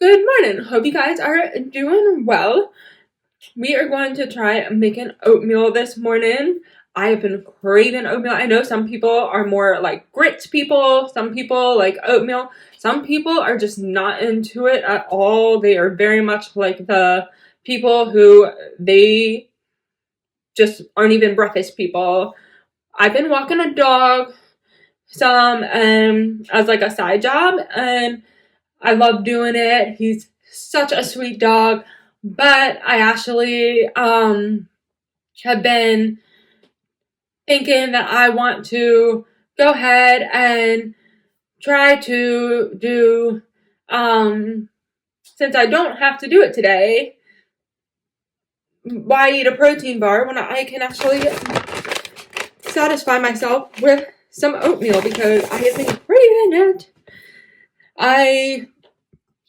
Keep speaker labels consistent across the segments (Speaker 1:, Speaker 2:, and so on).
Speaker 1: Good morning. Hope you guys are doing well. We are going to try making oatmeal this morning. I have been craving oatmeal. I know some people are more like grits people, some people like oatmeal. Some people are just not into it at all. They are very much like the people who they just aren't even breakfast people. I've been walking a dog some as like a side job, and I love doing it. He's such a sweet dog. But I actually have been thinking that I want to go ahead and try to do, since I don't have to do it today, why eat a protein bar when I can actually satisfy myself with some oatmeal, because I have been craving it. I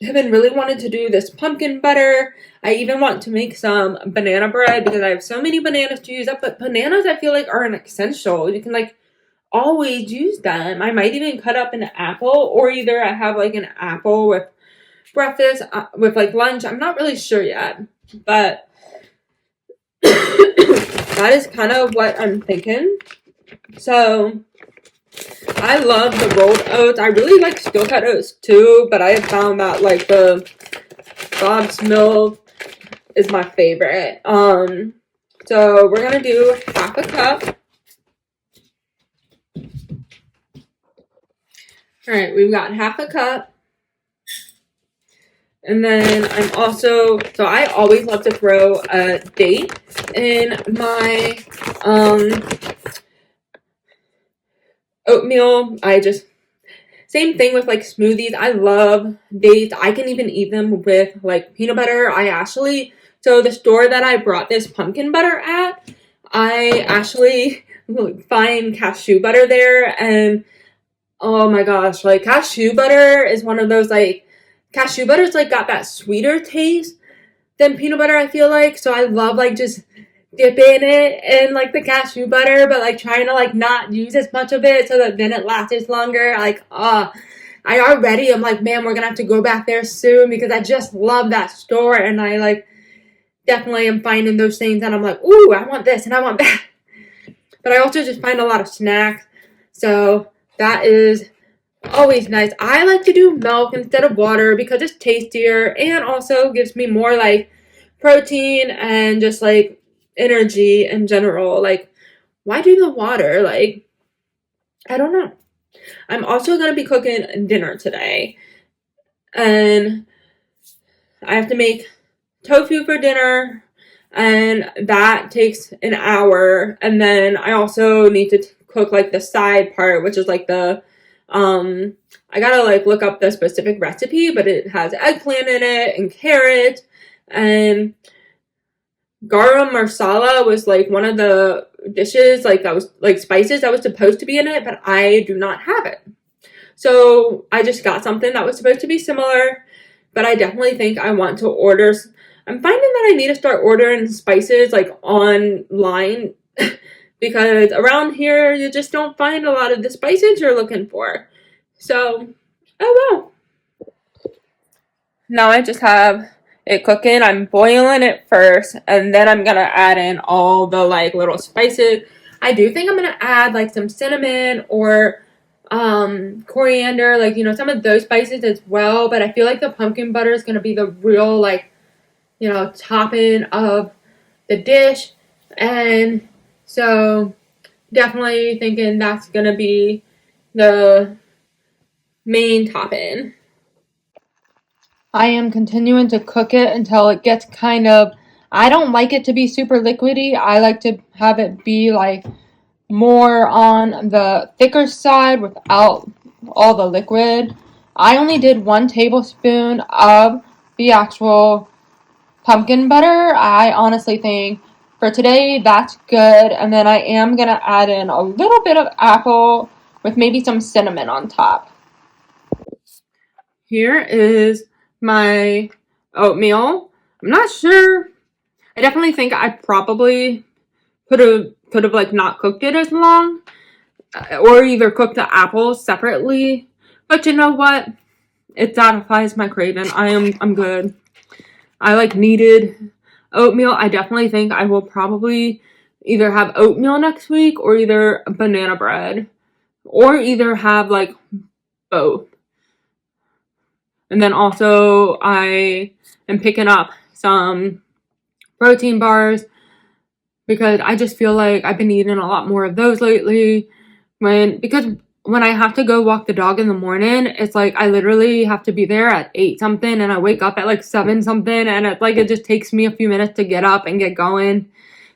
Speaker 1: have been really wanting to do this pumpkin butter. I even want to make some banana bread because I have so many bananas to use up. But bananas, I feel like, are an essential. You can like always use them. I might even cut up an apple, or either I have like an apple with breakfast, with like lunch. I'm not really sure yet, but that is kind of what I'm thinking. So I love the rolled oats. I really like steel cut oats too, but I have found that like the Bob's Milk is my favorite. So we're gonna do half a cup. All right, we've got half a cup. And then I always love to throw a date in my oatmeal. Same thing with like smoothies. I love dates. I can even eat them with like peanut butter. So the store that I brought this pumpkin butter at, I actually find cashew butter there, and oh my gosh, like cashew butter is one of those like, cashew butter's like got that sweeter taste than peanut butter, I feel like. So I love like just dipping it in like the cashew butter, but like trying to like not use as much of it so that then it lasts longer. Like, I'm like, man, we're gonna have to go back there soon because I just love that store, and I like definitely am finding those things and I'm like, ooh, I want this and I want that. But I also just find a lot of snacks, so that is always nice. I like to do milk instead of water because it's tastier and also gives me more like protein and just like energy in general. Like, why do the water? Like, I don't know. I'm also going to be cooking dinner today, and I have to make tofu for dinner, and that takes an hour. And then I also need to cook like the side part, which is like the I gotta like look up the specific recipe, but it has eggplant in it and carrot, and garam masala was like one of the dishes like that was like spices that was supposed to be in it, but I do not have it. So I just got something that was supposed to be similar, but I definitely think I want to order. I'm finding that I need to start ordering spices like online because around here you just don't find a lot of the spices you're looking for. So, oh well. Now I just have it cooking. I'm boiling it first, and then I'm gonna add in all the like little spices. I do think I'm gonna add like some cinnamon or coriander, like, you know, some of those spices as well, but I feel like the pumpkin butter is gonna be the real like, you know, topping of the dish. And so definitely thinking that's gonna be the main topping. I am continuing to cook it until it gets kind of, I don't like it to be super liquidy. I like to have it be like more on the thicker side without all the liquid. I only did 1 tablespoon of the actual pumpkin butter. I honestly think for today that's good, and then I am going to add in a little bit of apple with maybe some cinnamon on top. Here is my oatmeal. I'm not sure. I definitely think I probably could have like not cooked it as long, or either cooked the apples separately. But you know what? it satisfies my craving. I'm good. I like needed oatmeal. I definitely think I will probably either have oatmeal next week or either banana bread, or either have like both. And then also I am picking up some protein bars because I just feel like I've been eating a lot more of those lately. Because when I have to go walk the dog in the morning, it's like I literally have to be there at 8 something and I wake up at like 7 something, and it's like it just takes me a few minutes to get up and get going.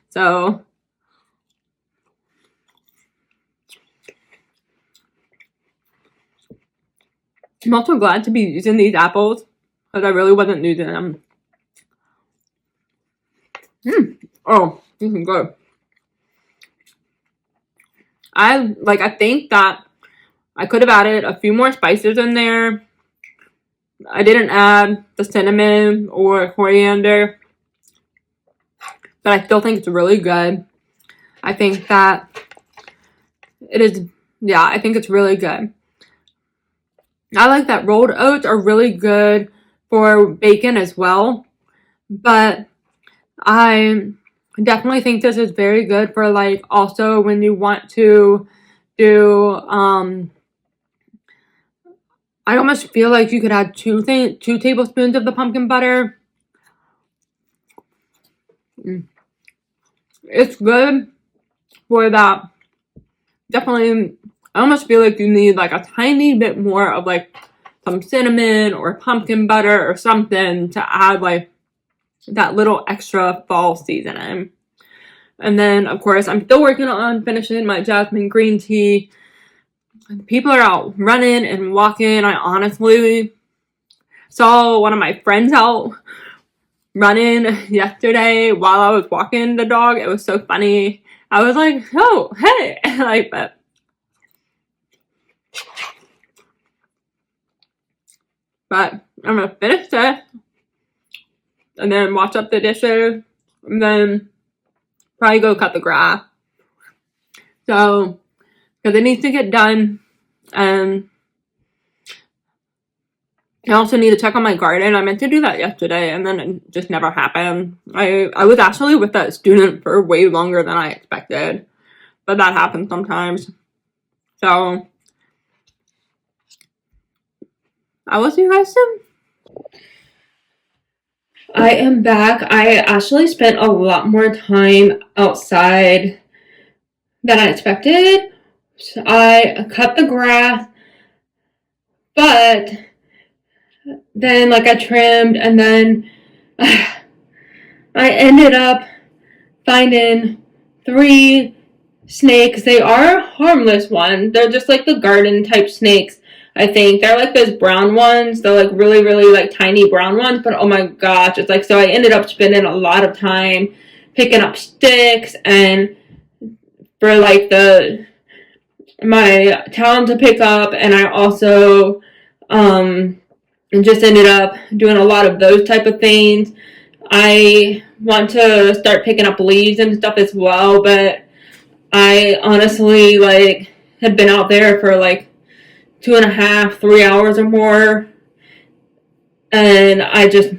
Speaker 1: So I'm also glad to be using these apples because I really wasn't using them. Oh, this is good. I think that I could have added a few more spices in there. I didn't add the cinnamon or coriander, but I still think it's really good. I think that it is, yeah, I think it's really good. I like that rolled oats are really good for bacon as well, but I definitely think this is very good for like also when you want to do I almost feel like you could add 2 tablespoons of the pumpkin butter. It's good for that. Definitely, I almost feel like you need like a tiny bit more of like some cinnamon or pumpkin butter or something to add like that little extra fall seasoning. And then, of course, I'm still working on finishing my jasmine green tea. People are out running and walking. I honestly saw one of my friends out running yesterday while I was walking the dog. It was so funny. I was like, oh, hey. Like, but I'm going to finish this and then wash up the dishes and then probably go cut the grass. So, because it needs to get done. And I also need to check on my garden. I meant to do that yesterday and then it just never happened. I was actually with that student for way longer than I expected. But that happens sometimes. So, I will see you guys soon. I am back. I actually spent a lot more time outside than I expected. So I cut the grass, but then like I trimmed, and then I ended up finding 3 snakes. They are harmless ones. They're just like the garden type snakes. I think they're like those brown ones. They're like really, really like tiny brown ones, but oh my gosh, it's like, so I ended up spending a lot of time picking up sticks and for like my talent to pick up, and I also just ended up doing a lot of those type of things. I want to start picking up leaves and stuff as well, but I honestly like had been out there for like 2.5, 3 hours or more, and I just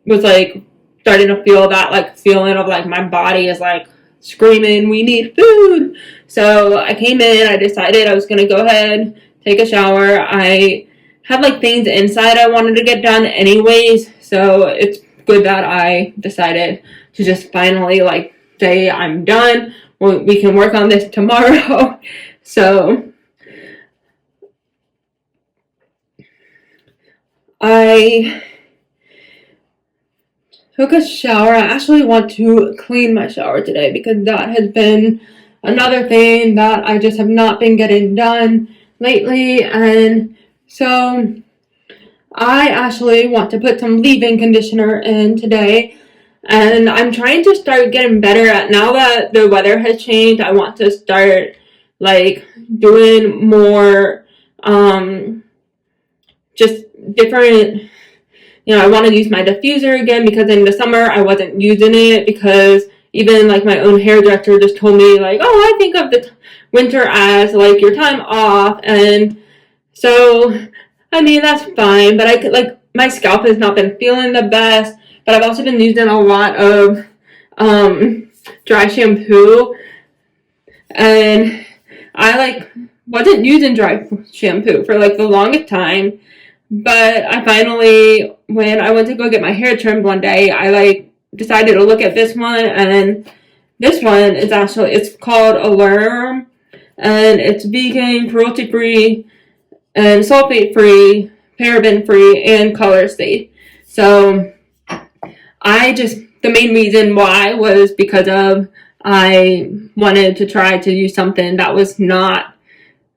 Speaker 1: was like starting to feel that like feeling of like my body is like screaming, we need food. So I came in, I decided I was gonna go ahead, take a shower. I had like things inside I wanted to get done anyways, so it's good that I decided to just finally like say I'm done. We can work on this tomorrow. So I took a shower. I actually want to clean my shower today because that has been another thing that I just have not been getting done lately. And so I actually want to put some leave-in conditioner in today. And I'm trying to start getting better at, now that the weather has changed, I want to start like doing more just different, I want to use my diffuser again because in the summer I wasn't using it because even like my own hairdresser just told me like, oh, I think of the winter as like your time off. And so I mean, that's fine, but I could, like, my scalp has not been feeling the best, but I've also been using a lot of dry shampoo, and I like wasn't using dry shampoo for like the longest time, but I finally, when I went to go get my hair trimmed one day, I like decided to look at this one, and this one is actually, it's called Alarm, and it's vegan, cruelty free, and sulfate free, paraben free, and color safe. So the main reason why was because of I wanted to try to use something that was not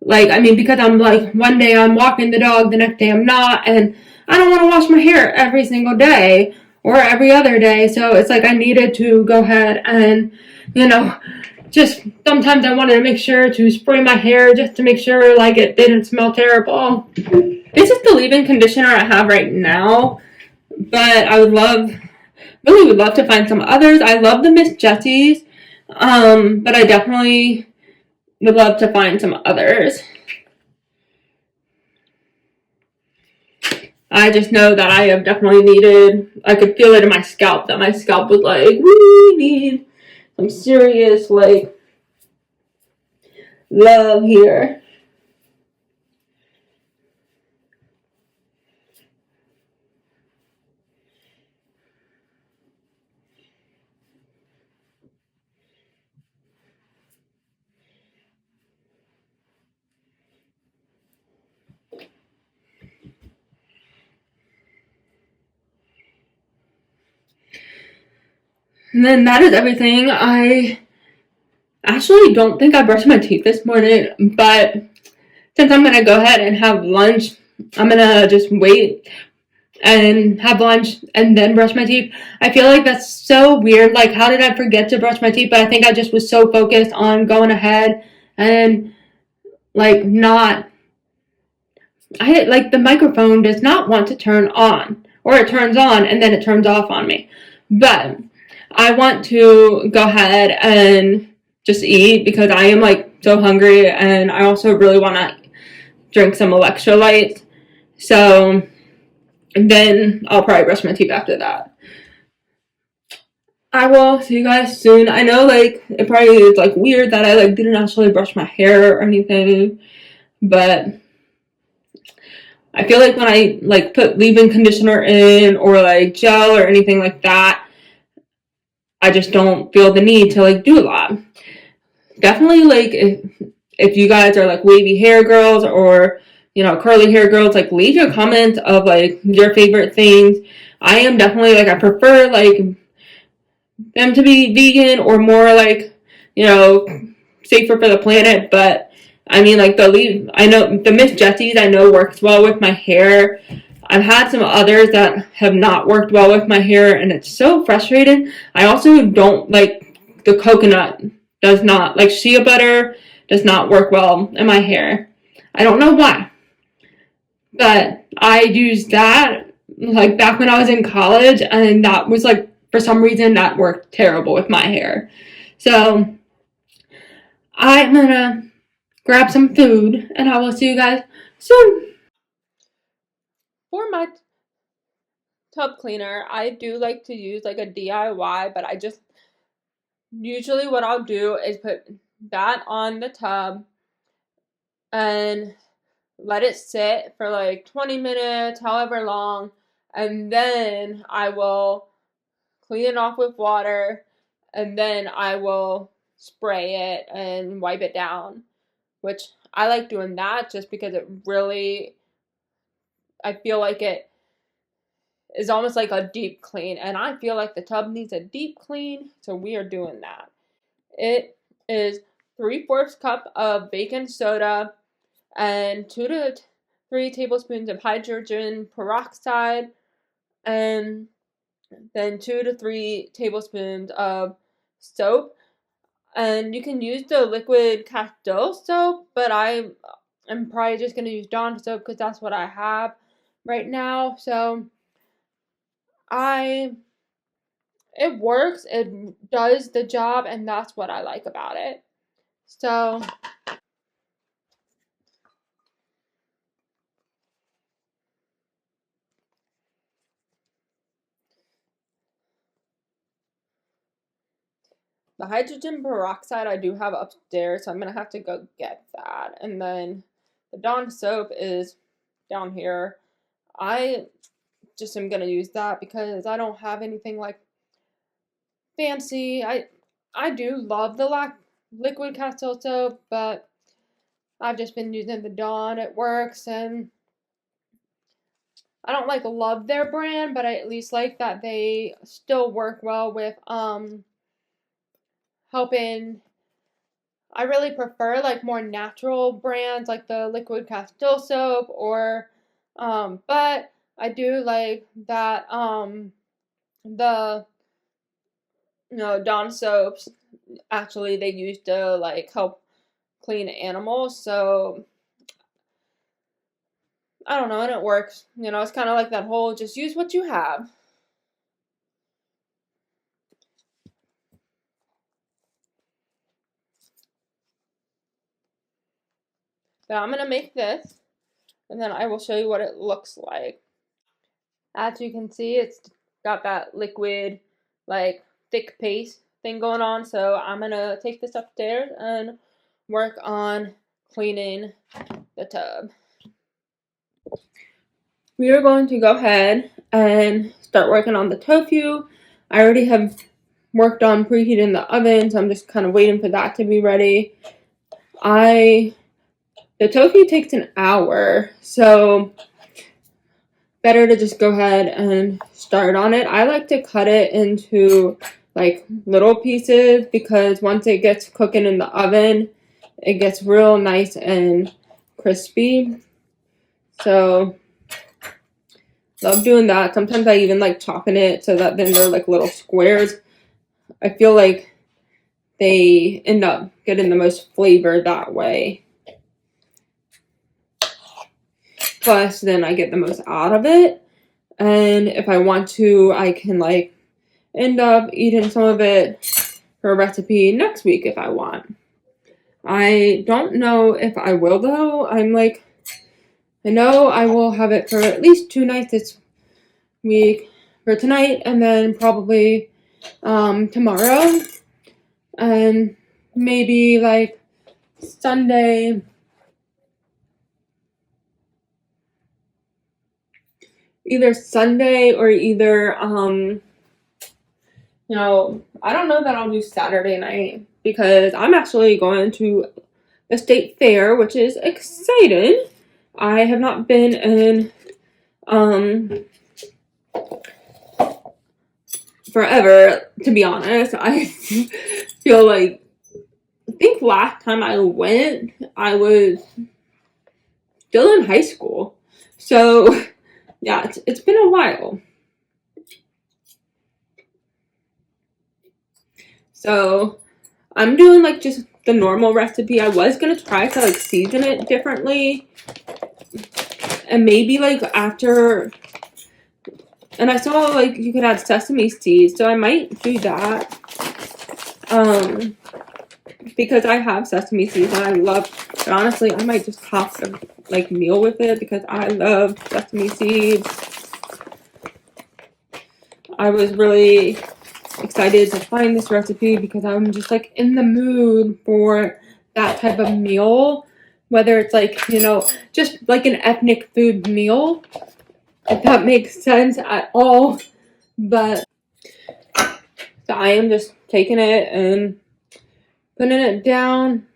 Speaker 1: like, I mean, because I'm like, one day I'm walking the dog, the next day I'm not, and I don't want to wash my hair every single day or every other day. So it's like I needed to go ahead and, you know, just sometimes I wanted to make sure to spray my hair just to make sure like it didn't smell terrible. This is the leave-in conditioner I have right now, but I really would love to find some others. I love the Miss Jessie's, but I definitely would love to find some others. I just know that I have definitely needed, I could feel it in my scalp, that my scalp was like, we need some serious, like, love here. And then that is everything. I actually don't think I brushed my teeth this morning, but since I'm gonna go ahead and have lunch, I'm gonna just wait and have lunch and then brush my teeth. I feel like that's so weird. Like, how did I forget to brush my teeth? But I think I just was so focused on going ahead and like not. I like the microphone does not want to turn on, or it turns on and then it turns off on me. But I want to go ahead and just eat because I am like so hungry, and I also really want to drink some electrolytes. So then I'll probably brush my teeth after that. I will see you guys soon. I know like it probably is like weird that I like didn't actually brush my hair or anything, but I feel like when I like put leave-in conditioner in or like gel or anything like that, I just don't feel the need to like do a lot. Definitely like if you guys are like wavy hair girls or curly hair girls, like leave your comments of like your favorite things. I am definitely like I prefer like them to be vegan or more like safer for the planet, but I mean like I know the Miss Jessie's I know works well with my hair. I've had some others that have not worked well with my hair, and it's so frustrating. I also don't like the coconut, does not like shea butter, does not work well in my hair. I don't know why, but I used that like back when I was in college, and that was like for some reason that worked terrible with my hair. So I'm gonna grab some food, and I will see you guys soon. For my tub cleaner, I do like to use like a DIY, but I just usually what I'll do is put that on the tub and let it sit for like 20 minutes, however long, and then I will clean it off with water, and then I will spray it and wipe it down, which I like doing that just because it really, I feel like it is almost like a deep clean, and I feel like the tub needs a deep clean, so we are doing that. It is 3/4 cup of baking soda and 2 to 3 tablespoons of hydrogen peroxide, and then 2 to 3 tablespoons of soap. And you can use the liquid Castile soap, but I'm probably just going to use Dawn soap because that's what I have right now. So it works, it does the job, and that's what I like about it. So The hydrogen peroxide I do have upstairs, so I'm gonna have to go get that. And then the Dawn soap is down here. I just am gonna use that because I don't have anything like fancy. I do love the liquid castile soap, but I've just been using the Dawn. It works, and I don't like love their brand, but I at least like that they still work well with helping. I really prefer like more natural brands like the liquid castile soap or but I do like that the Dawn soaps actually they used to like help clean animals, so I don't know, and it works. It's kind of like that whole just use what you have. But I'm gonna make this, and then I will show you what it looks like. As you can see, it's got that liquid, like thick paste thing going on. So I'm gonna take this upstairs and work on cleaning the tub. We are going to go ahead and start working on the tofu. I already have worked on preheating the oven, so I'm just kind of waiting for that to be ready. The tofu takes an hour, so better to just go ahead and start on it. I like to cut it into like little pieces because once it gets cooking in the oven, it gets real nice and crispy. So love doing that. Sometimes I even like chopping it so that then they're like little squares. I feel like they end up getting the most flavor that way. Plus, then I get the most out of it. And if I want to, I can like end up eating some of it for a recipe next week if I want. I don't know if I will though. I know I will have it for at least 2 nights this week, for tonight and then probably tomorrow and maybe like Sunday. Either Sunday or either I don't know that I'll do Saturday night because I'm actually going to the state fair, which is exciting. I have not been in forever, to be honest. I feel like I think last time I went, I was still in high school. So yeah, it's been a while. So I'm doing like just the normal recipe. I was gonna try to like season it differently. And maybe like after, and I saw like you could add sesame seeds, so I might do that. Because I have sesame seeds and I love, but honestly I might just have to like meal with it because I love sesame seeds. I was really excited to find this recipe because I'm just like in the mood for that type of meal, whether it's like, just like an ethnic food meal, if that makes sense at all. But so I am just taking it and putting it down.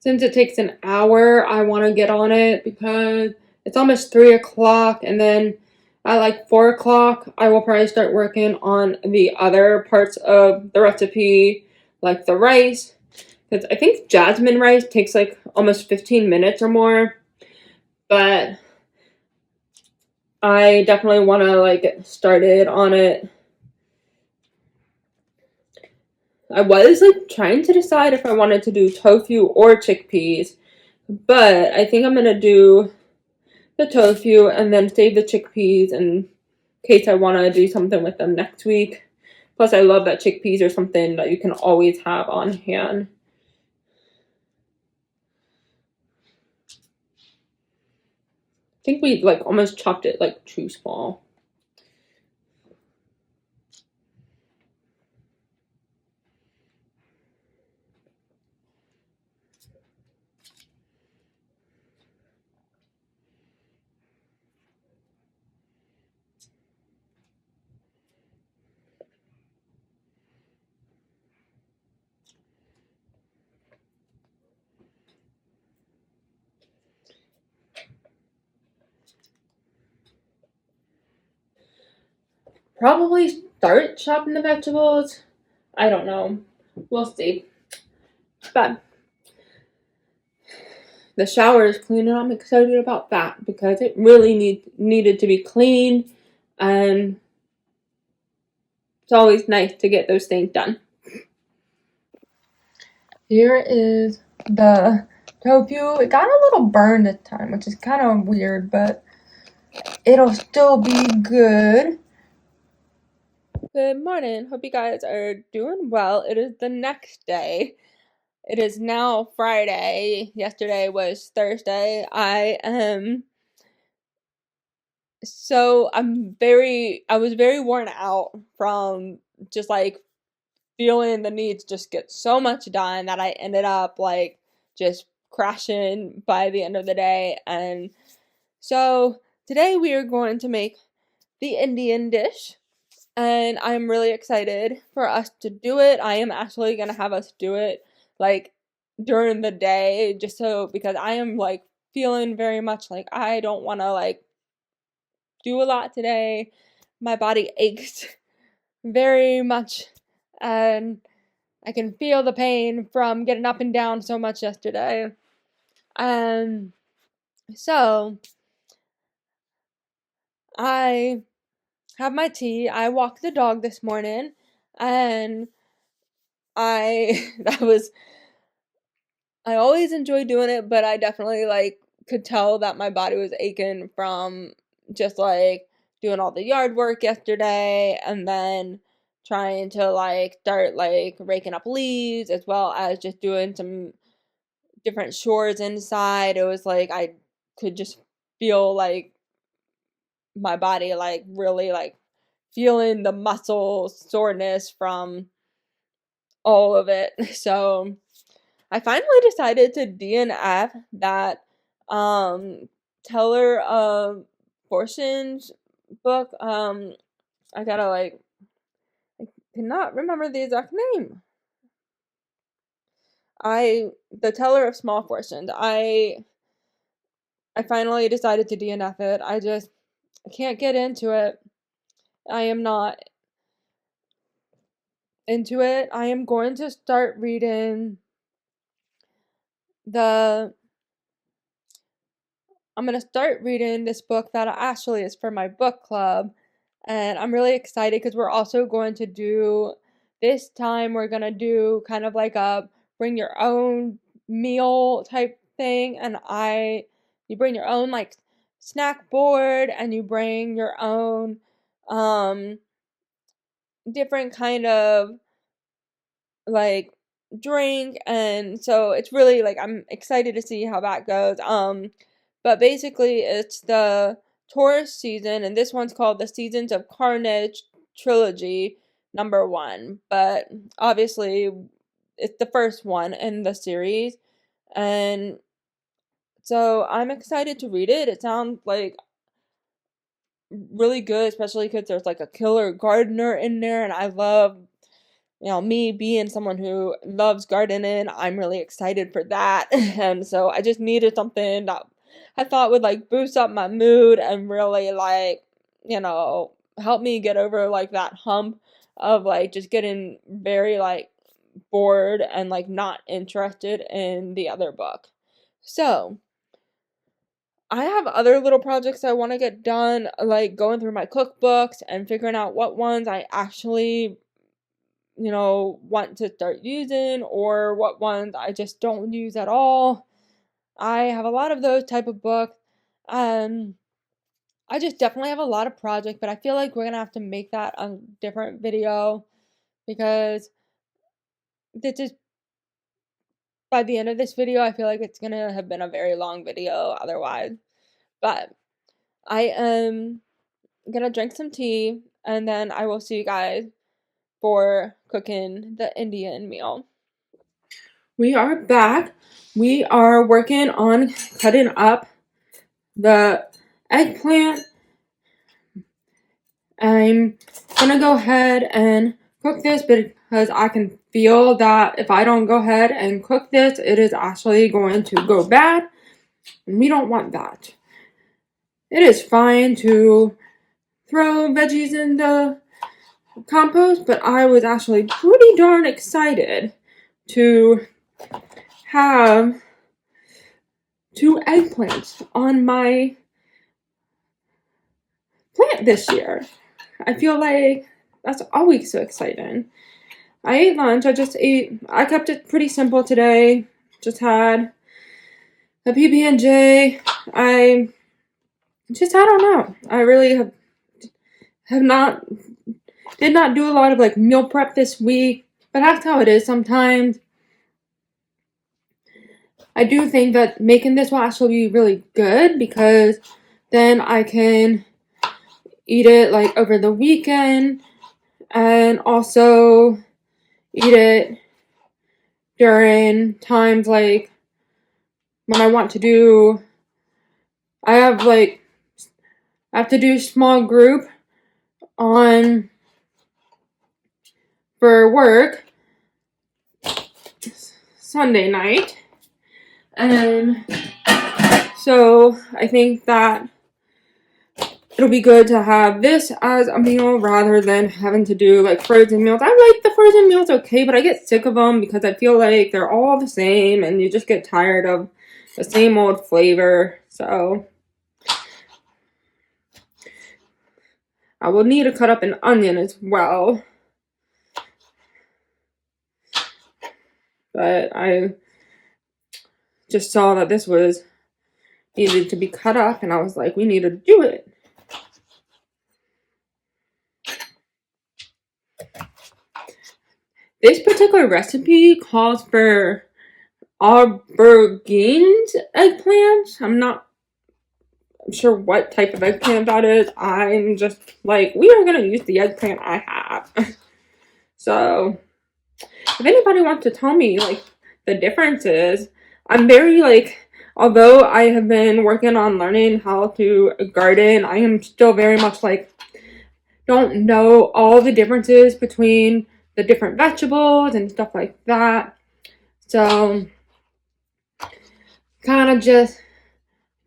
Speaker 1: Since it takes an hour, I want to get on it because it's almost 3 o'clock, and then at like 4 o'clock, I will probably start working on the other parts of the recipe, like the rice. Because I think jasmine rice takes like almost 15 minutes or more. But I definitely want to like get started on it. I was like trying to decide if I wanted to do tofu or chickpeas. But I think I'm going to do the tofu and then save the chickpeas in case I want to do something with them next week. Plus, I love that chickpeas are something that you can always have on hand. I think we like almost chopped it like too small. probably start chopping the vegetables. I don't know. We'll see. But the shower is clean and I'm excited about that because it really needed to be cleaned, and it's always nice to get those things done. Here is the tofu. It got a little burned this time, which is kind of weird, but it'll still be good. Good morning. Hope you guys are doing well. It is the next day. It is now Friday. Yesterday was Thursday. I was very worn out from just like feeling the need to just get so much done that I ended up like just crashing by the end of the day. And so today we are going to make the Indian dish, and I'm really excited for us to do it. I am actually going to have us do it like during the day, just so, because I am like feeling very much like I don't want to like do a lot today. My body aches very much, and I can feel the pain from getting up and down so much yesterday. So I have my tea. I walked the dog this morning, and I always enjoy doing it, but I definitely like could tell that my body was aching from just like doing all the yard work yesterday, and then trying to like start like raking up leaves, as well as just doing some different chores inside. It was like I could just feel like my body like really like feeling the muscle soreness from all of it. So I finally decided to DNF that Teller of Fortunes book. I gotta like, I cannot remember the exact name. The Teller of Small Fortunes. I finally decided to DNF it. I can't get into it. I am not into it. I am going to start reading I'm going to start reading this book that actually is for my book club, and I'm really excited because we're also going to do, this time we're going to do kind of like a bring your own meal type thing, and you bring your own like snack board, and you bring your own different kind of like drink, and so it's really like I'm excited to see how that goes. But basically it's the Taurus season, and this one's called the Seasons of Carnage Trilogy #1, but obviously it's the first one in the series, and so I'm excited to read it. It sounds like really good, especially because there's like a killer gardener in there, and I love, me being someone who loves gardening, I'm really excited for that. And so I just needed something that I thought would like boost up my mood and really like, help me get over like that hump of like just getting very like bored and like not interested in the other book. So I have other little projects I want to get done, like going through my cookbooks and figuring out what ones I actually want to start using, or what ones I just don't use at all. I have a lot of those type of books. I just definitely have a lot of projects, but I feel like we're gonna have to make that a different video, because this is, by the end of this video, I feel like it's gonna have been a very long video otherwise. But I am gonna drink some tea, and then I will see you guys for cooking the Indian meal. We are back. We are working on cutting up the eggplant. I'm gonna go ahead and cook this because I can feel that if I don't go ahead and cook this, it is actually going to go bad, and we don't want that. It is fine to throw veggies in the compost, but I was actually pretty darn excited to have 2 eggplants on my plant this year. I feel like that's always so exciting. I ate lunch. I kept it pretty simple today. Just had a PB&J. I don't know. I really did not do a lot of like meal prep this week, but that's how it is sometimes. I do think that making this will actually be really good because then I can eat it like over the weekend and also eat it during times like when I want to do, I have to do small group for work Sunday night. And so I think that it'll be good to have this as a meal rather than having to do like frozen meals. I like the frozen meals okay, but I get sick of them because I feel like they're all the same and you just get tired of the same old flavor. So I will need to cut up an onion as well. But I just saw that this was needed to be cut up and I was like, we need to do it. This particular recipe calls for aubergines eggplants. I'm not sure what type of eggplant that is. I'm just like, we are going to use the eggplant I have. So, if anybody wants to tell me, like, the differences, I'm very, like, although I have been working on learning how to garden, I am still very much, like, don't know all the differences between the different vegetables and stuff like that. So, kind of just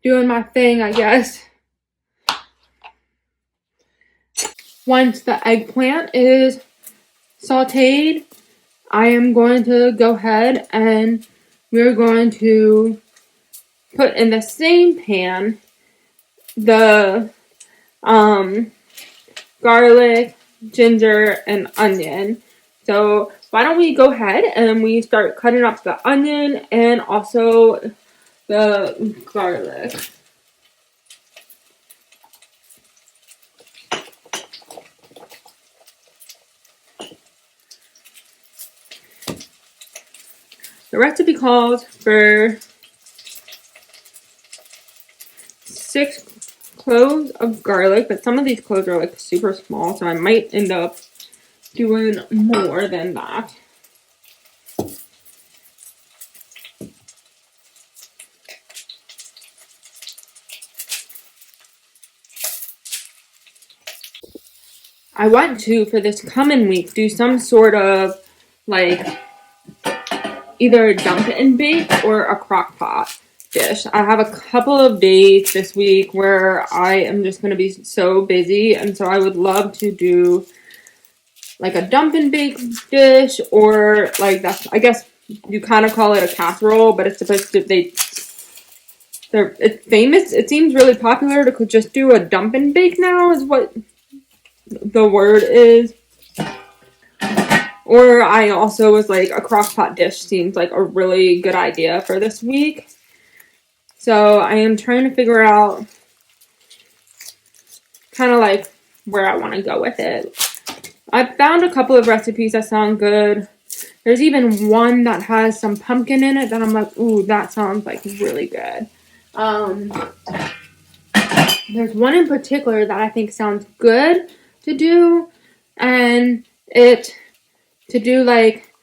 Speaker 1: doing my thing, I guess. Once the eggplant is sauteed, I am going to go ahead and we're going to put in the same pan the garlic, ginger, and onion. So why don't we go ahead and we start cutting up the onion and also the garlic. The recipe calls for 6 cloves of garlic, but some of these cloves are like super small, so I might end up doing more than that. I want to, for this coming week, do some sort of like either a dump and bake or a crock pot dish. I have a couple of days this week where I am just going to be so busy, and so I would love to do like a dump and bake dish, or like that's, I guess you kind of call it a casserole, but it's supposed to, it's famous. It seems really popular to just do a dump and bake now is what the word is. Or I also was like, a crock pot dish seems like a really good idea for this week. So I am trying to figure out kind of like where I want to go with it. I found a couple of recipes that sound good. There's even one that has some pumpkin in it that I'm like, ooh, that sounds like really good. There's one in particular that I think sounds good to do, and to do like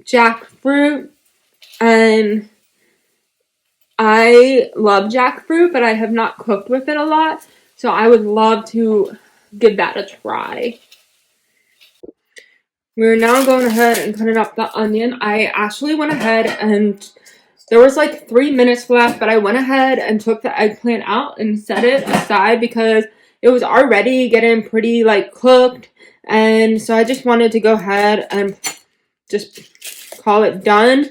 Speaker 1: jackfruit, and I love jackfruit, but I have not cooked with it a lot, so I would love to give that a try. We're now going ahead and cutting up the onion. I actually went ahead and there was like 3 minutes left, but I went ahead and took the eggplant out and set it aside because it was already getting pretty like cooked, And so I just wanted to go ahead and just call it done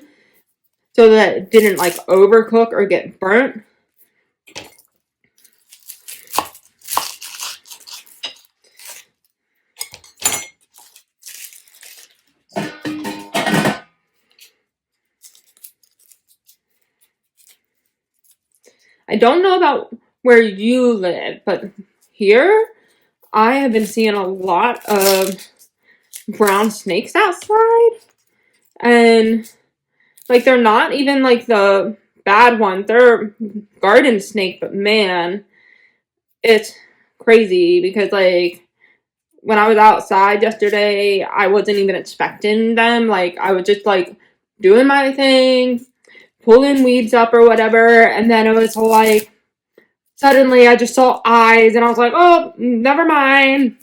Speaker 1: so that it didn't like overcook or get burnt. I don't know about where you live, but here I have been seeing a lot of brown snakes outside. And like they're not even like the bad ones. They're garden snake, but man, it's crazy because like when I was outside yesterday, I wasn't even expecting them. Like I was just like doing my thing, pulling weeds up or whatever, and then it was like suddenly I just saw eyes and I was like, oh, never mind.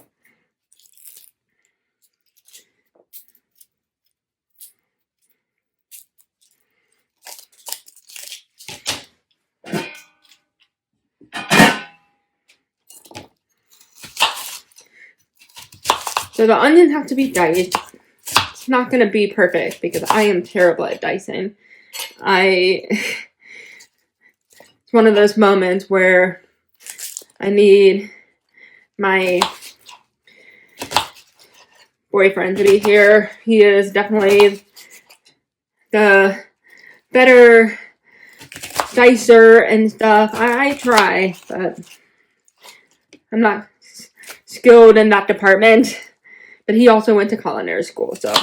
Speaker 1: So the onions have to be diced. It's not going to be perfect because I am terrible at dicing. It's one of those moments where I need my boyfriend to be here. He is definitely the better dicer and stuff. I try, but I'm not skilled in that department. But he also went to culinary school, so.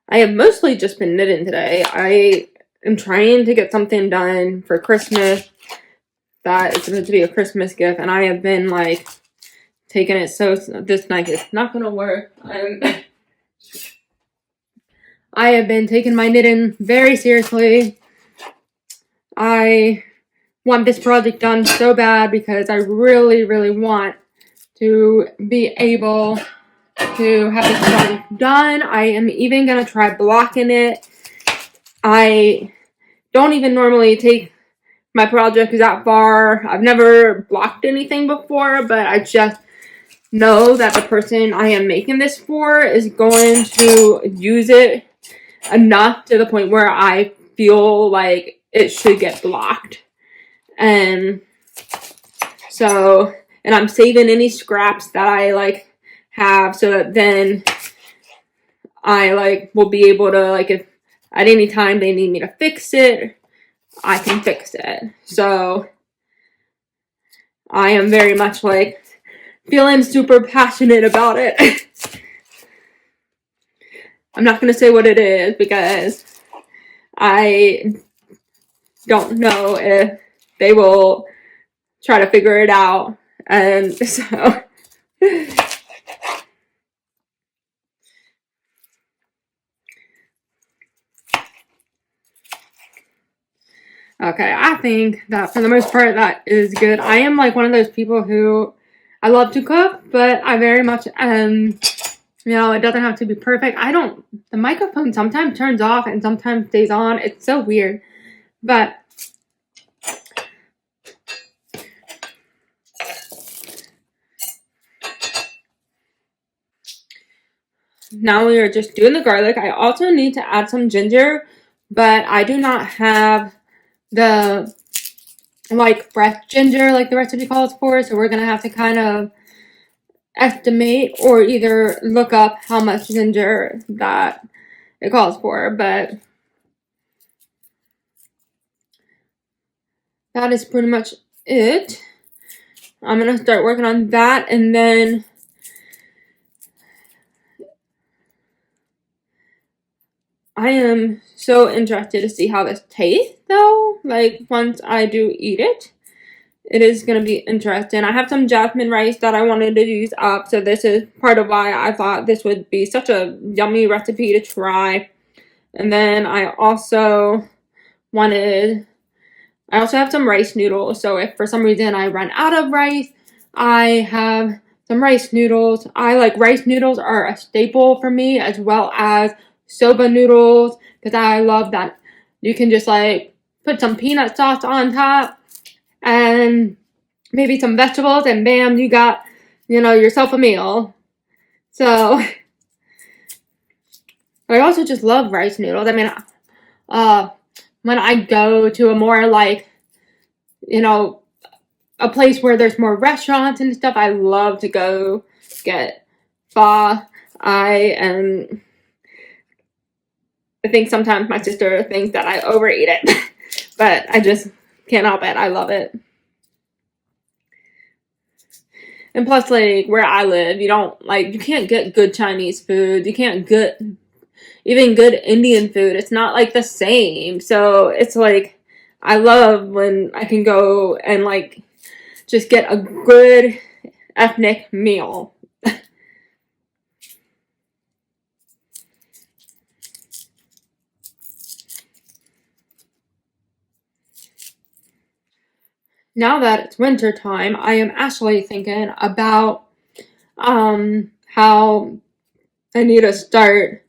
Speaker 1: I have mostly just been knitting today. I am trying to get something done for Christmas that is supposed to be a Christmas gift, and I have been like taking it so this knife is not gonna work. I have been taking my knitting very seriously. I want this project done so bad because I really, really want to be able to have this project done. I am even gonna try blocking it. I don't even normally take my project that far. I've never blocked anything before, but I just know that the person I am making this for is going to use it enough to the point where I feel like it should get blocked. And so, and I'm saving any scraps that I like have so that then I like will be able to like if at any time they need me to fix it, I can fix it. So I am very much like feeling super passionate about it. I'm not going to say what it is because I don't know if they will try to figure it out. And so okay, I think that for the most part that is good. I am like one of those people who I love to cook, but I very much you know, it doesn't have to be perfect. The microphone sometimes turns off and sometimes stays on. It's so weird. But now we are just doing the garlic. I also need to add some ginger, but I do not have the like fresh ginger like the recipe calls for, so we're gonna have to kind of estimate or either look up how much ginger that it calls for, but that is pretty much it. I'm gonna start working on that, and then I am so interested to see how this tastes though, like once I do eat it. It is going to be interesting. I have some jasmine rice that I wanted to use up, so this is part of why I thought this would be such a yummy recipe to try. And then I also have some rice noodles, so if for some reason I run out of rice, I have some rice noodles. I like rice noodles are a staple for me, as well as soba noodles, because I love that you can just like put some peanut sauce on top and maybe some vegetables, and bam, you got, yourself a meal. So I also just love rice noodles. I mean, when I go to a more like, a place where there's more restaurants and stuff, I love to go get pho. I think sometimes my sister thinks that I overeat it, but I just can't help it. I love it. And plus, like, where I live, you can't get good Chinese food. You can't get even good Indian food. It's not, like, the same. So, it's, like, I love when I can go and, like, just get a good ethnic meal. Now that it's winter time, I am actually thinking about how I need to start.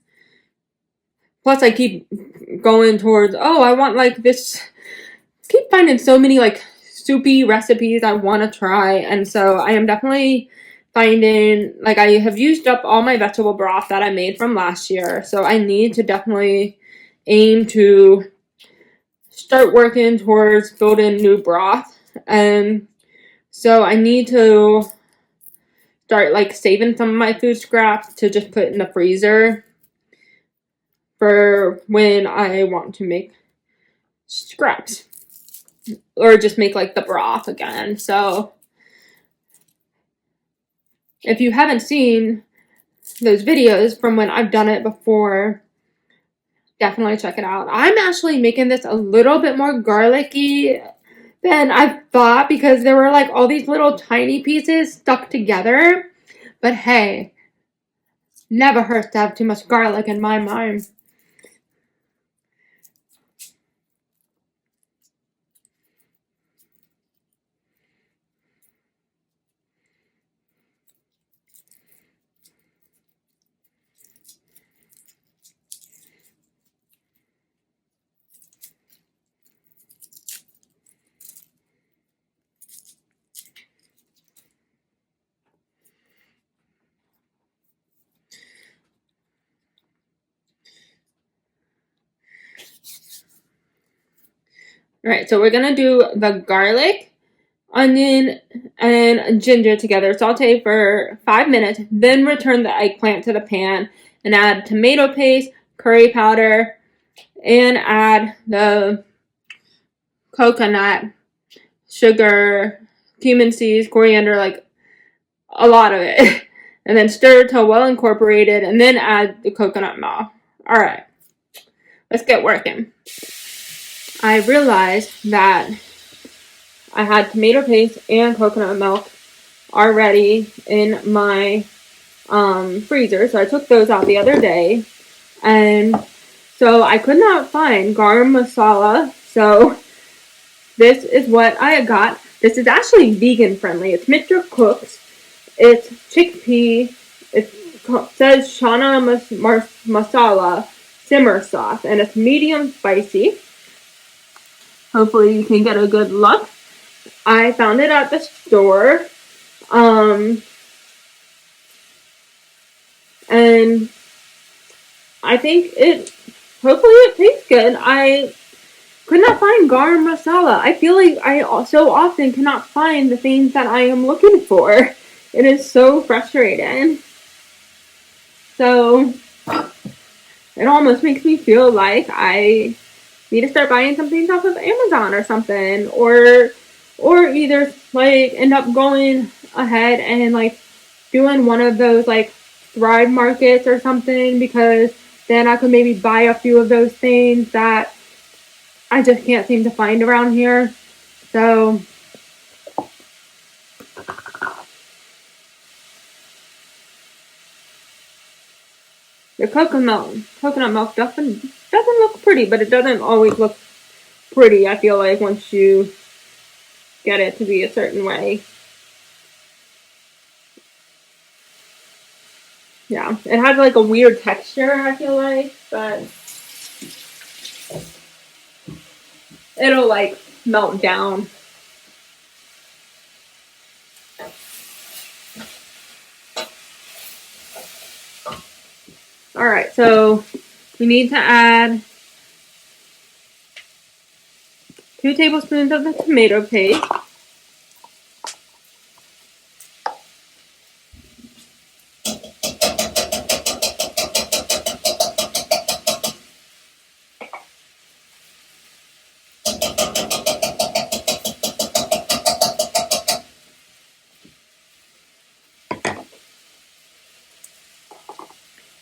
Speaker 1: Plus, I keep going towards, I want like this. Keep finding so many like soupy recipes I want to try, and so I am definitely finding, like, I have used up all my vegetable broth that I made from last year, so I need to definitely aim to start working towards building new broth. And so I need to start like saving some of my food scraps to just put in the freezer for when I want to make scraps or just make like the broth again. So if you haven't seen those videos from when I've done it before, definitely check it out. I'm actually making this a little bit more garlicky than I thought, because there were like all these little tiny pieces stuck together. But hey, never hurts to have too much garlic in my mind. Alright, so we're gonna do the garlic, onion, and ginger together. Saute for 5 minutes, then return the eggplant to the pan and add tomato paste, curry powder, and add the coconut, sugar, cumin seeds, coriander, like a lot of it. And then stir till well incorporated, and then add the coconut milk. Alright, let's get working. I realized that I had tomato paste and coconut milk already in my freezer, so I took those out the other day, and so I could not find garam masala, so this is what I got. This is actually vegan friendly. It's Mr. Cook's. It's chickpea. It says Chana masala simmer sauce, and it's medium spicy. Hopefully you can get a good look. I found it at the store. And I think hopefully it tastes good. I could not find garam masala. I feel like I so often cannot find the things that I am looking for. It is so frustrating. So it almost makes me feel like I need to start buying some things off of Amazon or something, or either like end up going ahead and like doing one of those like Thrive markets or something, because then I could maybe buy a few of those things that I just can't seem to find around here. So the coconut milk doesn't look pretty, but it doesn't always look pretty, I feel like, once you get it to be a certain way. know. It has like a weird texture, I feel like, but it'll like melt down. Alright, so we need to add 2 tablespoons of the tomato paste.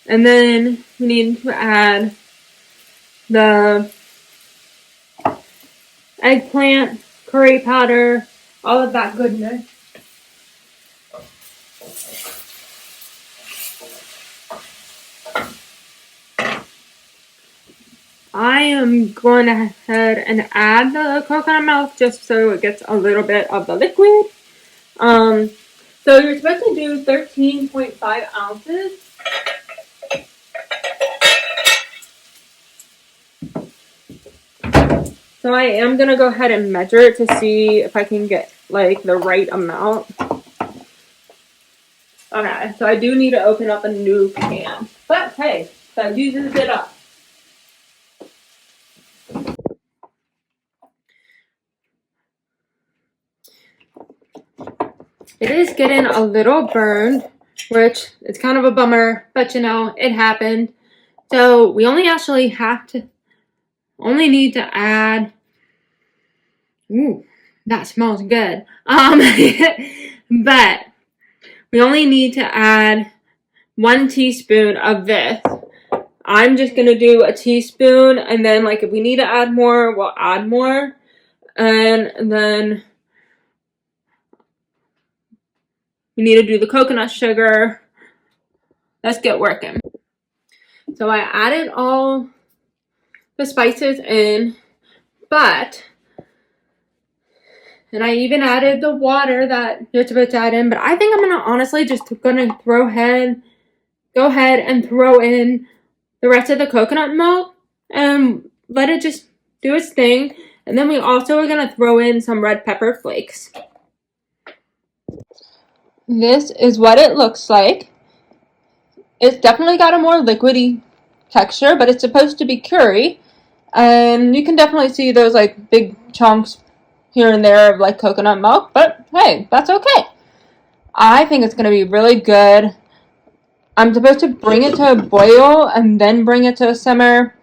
Speaker 1: And then we need to add the eggplant, curry powder, all of that goodness. I am going ahead and add the coconut milk just so it gets a little bit of the liquid. So you're supposed to do 13.5 ounces. So I am going to go ahead and measure it to see if I can get like the right amount. Okay, so I do need to open up a new pan. But hey, that uses it up. It is getting a little burned, which is kind of a bummer, but you know, it happened. So we only need to add, ooh, that smells good. But we only need to add 1 teaspoon of this. I'm just going to do a teaspoon, and then like if we need to add more, we'll add more. And then we need to do the coconut sugar. Let's get working. So I added all the spices in, and I even added the water that you're supposed to add in, but I think I'm gonna honestly just go ahead and throw in the rest of the coconut milk and let it just do its thing. And then we also are gonna throw in some red pepper flakes. This is what it looks like. It's definitely got a more liquidy texture, but it's supposed to be curry. And you can definitely see those like big chunks here and there of like coconut milk, but hey, that's okay. I think it's going to be really good. I'm supposed to bring it to a boil and then bring it to a simmer.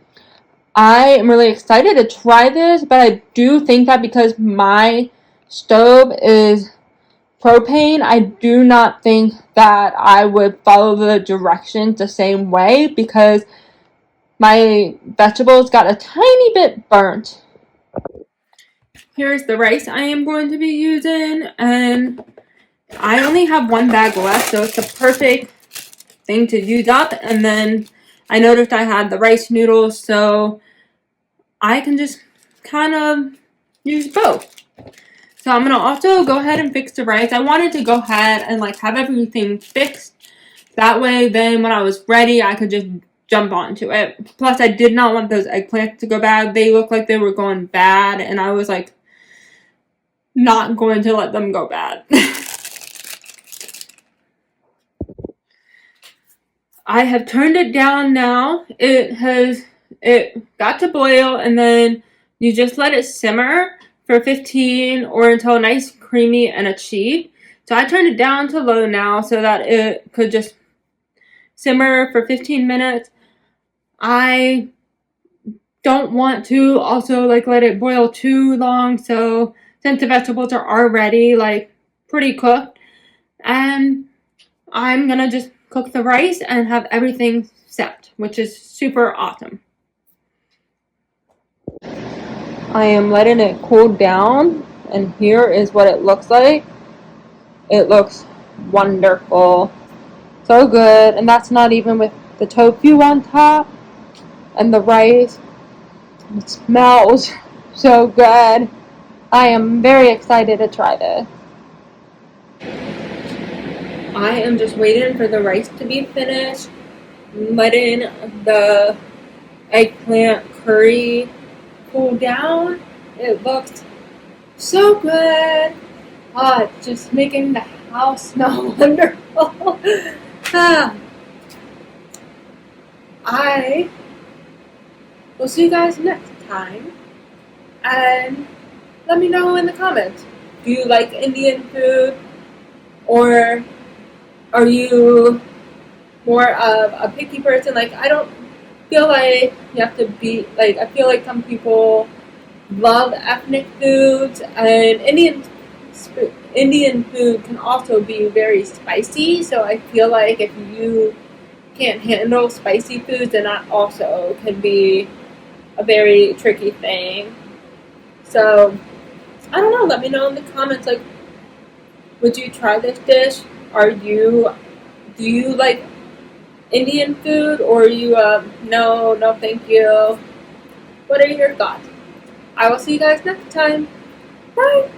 Speaker 1: I am really excited to try this, but I do think that because my stove is propane, I do not think that I would follow the directions the same way because my vegetables got a tiny bit burnt. Here's the rice I am going to be using, and I only have 1 bag left, so it's the perfect thing to use up. And then I noticed I had the rice noodles, so I can just kind of use both. So I'm going to also go ahead and fix the rice. I wanted to go ahead and like have everything fixed. That way, then when I was ready, I could just jump onto it. Plus, I did not want those eggplants to go bad. They looked like they were going bad, and I was like, not going to let them go bad. I have turned it down now. It got to boil, and then you just let it simmer for 15 or until nice, creamy, and achieved. So I turned it down to low now so that it could just simmer for 15 minutes. I don't want to also like let it boil too long, so since the vegetables are already like pretty cooked, and I'm gonna just cook the rice and have everything set, which is super awesome. I am letting it cool down, and here is what it looks like. It looks wonderful. So good, and that's not even with the tofu on top and the rice. It smells so good. I am very excited to try this. I am just waiting for the rice to be finished. letting the eggplant curry cool down. It looked so good. Just making the house smell wonderful. I will see you guys next time. And let me know in the comments. Do you like Indian food? Or are you more of a picky person? Like, I don't feel like you have to be, like, I feel like some people love ethnic foods, and Indian food can also be very spicy, so I feel like if you can't handle spicy foods, then that also can be a very tricky thing. So, I don't know, let me know in the comments, like, would you try this dish? Do you like Indian food, or are you, no, thank you? What are your thoughts? I will see you guys next time. Bye!